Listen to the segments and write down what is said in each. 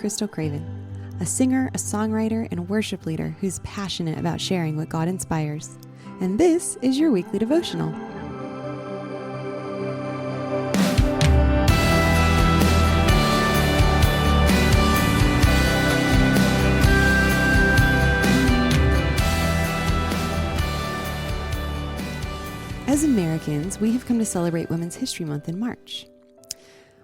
Crystal Craven, a singer, a songwriter, and worship leader who's passionate about sharing what God inspires. And this is your weekly devotional. As Americans, we have come to celebrate Women's History Month in March.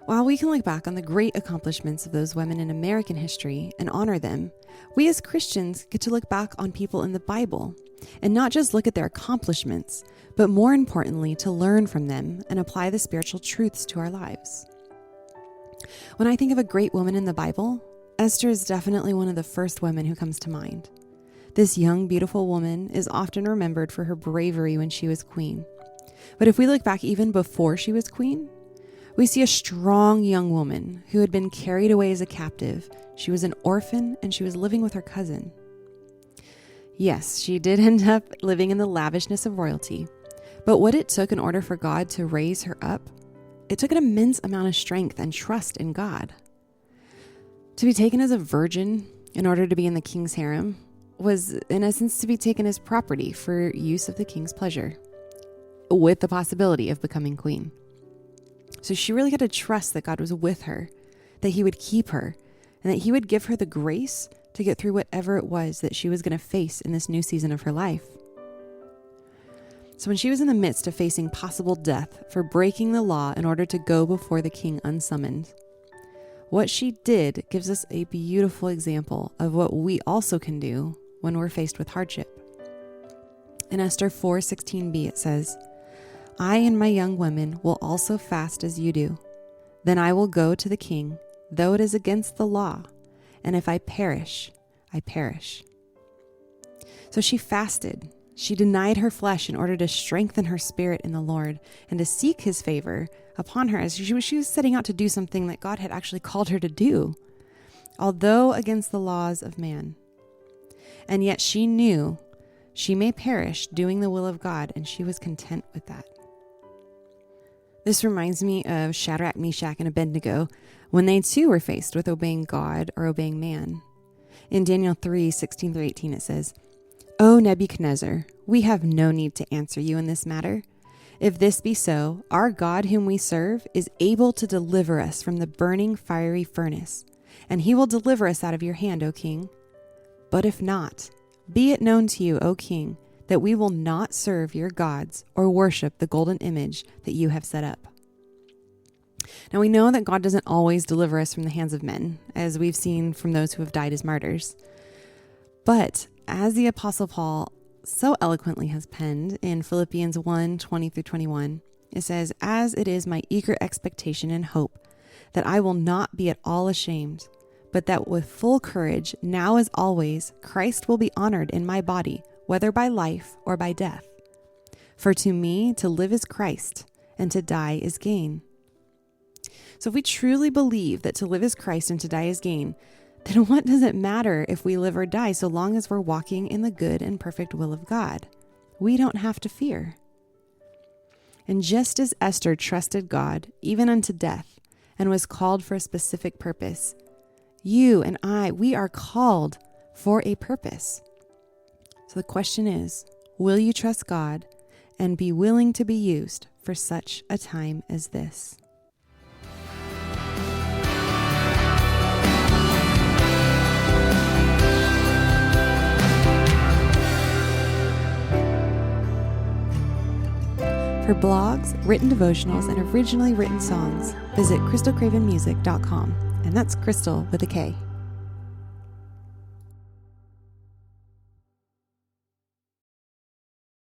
While we can look back on the great accomplishments of those women in American history and honor them, we as Christians get to look back on people in the Bible and not just look at their accomplishments, but more importantly, to learn from them and apply the spiritual truths to our lives. When I think of a great woman in the Bible, Esther is definitely one of the first women who comes to mind. This young, beautiful woman is often remembered for her bravery when she was queen. But if we look back even before she was queen, we see a strong young woman who had been carried away as a captive. She was an orphan and she was living with her cousin. Yes, she did end up living in the lavishness of royalty, but what it took in order for God to raise her up, it took an immense amount of strength and trust in God. To be taken as a virgin in order to be in the king's harem was, in essence, to be taken as property for use of the king's pleasure, with the possibility of becoming queen. So she really had to trust that God was with her, that he would keep her, and that he would give her the grace to get through whatever it was that she was going to face in this new season of her life. So when she was in the midst of facing possible death for breaking the law in order to go before the king unsummoned, what she did gives us a beautiful example of what we also can do when we're faced with hardship. In Esther 4:16b, it says, "I and my young women will also fast as you do. Then I will go to the king, though it is against the law, and if I perish, I perish." So she fasted. She denied her flesh in order to strengthen her spirit in the Lord and to seek his favor upon her as she was setting out to do something that God had actually called her to do, although against the laws of man. And yet she knew she may perish doing the will of God, and she was content with that. This reminds me of Shadrach, Meshach, and Abednego when they too were faced with obeying God or obeying man. In Daniel 3:16-18 it says, "O Nebuchadnezzar, we have no need to answer you in this matter. If this be so, our God whom we serve is able to deliver us from the burning fiery furnace, and he will deliver us out of your hand, O king. But if not, be it known to you, O king, that we will not serve your gods or worship the golden image that you have set up." Now we know that God doesn't always deliver us from the hands of men, as we've seen from those who have died as martyrs. But as the Apostle Paul so eloquently has penned in Philippians 1:20-21, it says, "As it is my eager expectation and hope that I will not be at all ashamed, but that with full courage, now as always, Christ will be honored in my body, whether by life or by death. For to me, to live is Christ, and to die is gain." So if we truly believe that to live is Christ and to die is gain, then what does it matter if we live or die so long as we're walking in the good and perfect will of God? We don't have to fear. And just as Esther trusted God, even unto death, and was called for a specific purpose, you and I, we are called for a purpose. So the question is, will you trust God and be willing to be used for such a time as this? For blogs, written devotionals, and originally written songs, visit crystalcravenmusic.com. And that's Crystal with a K.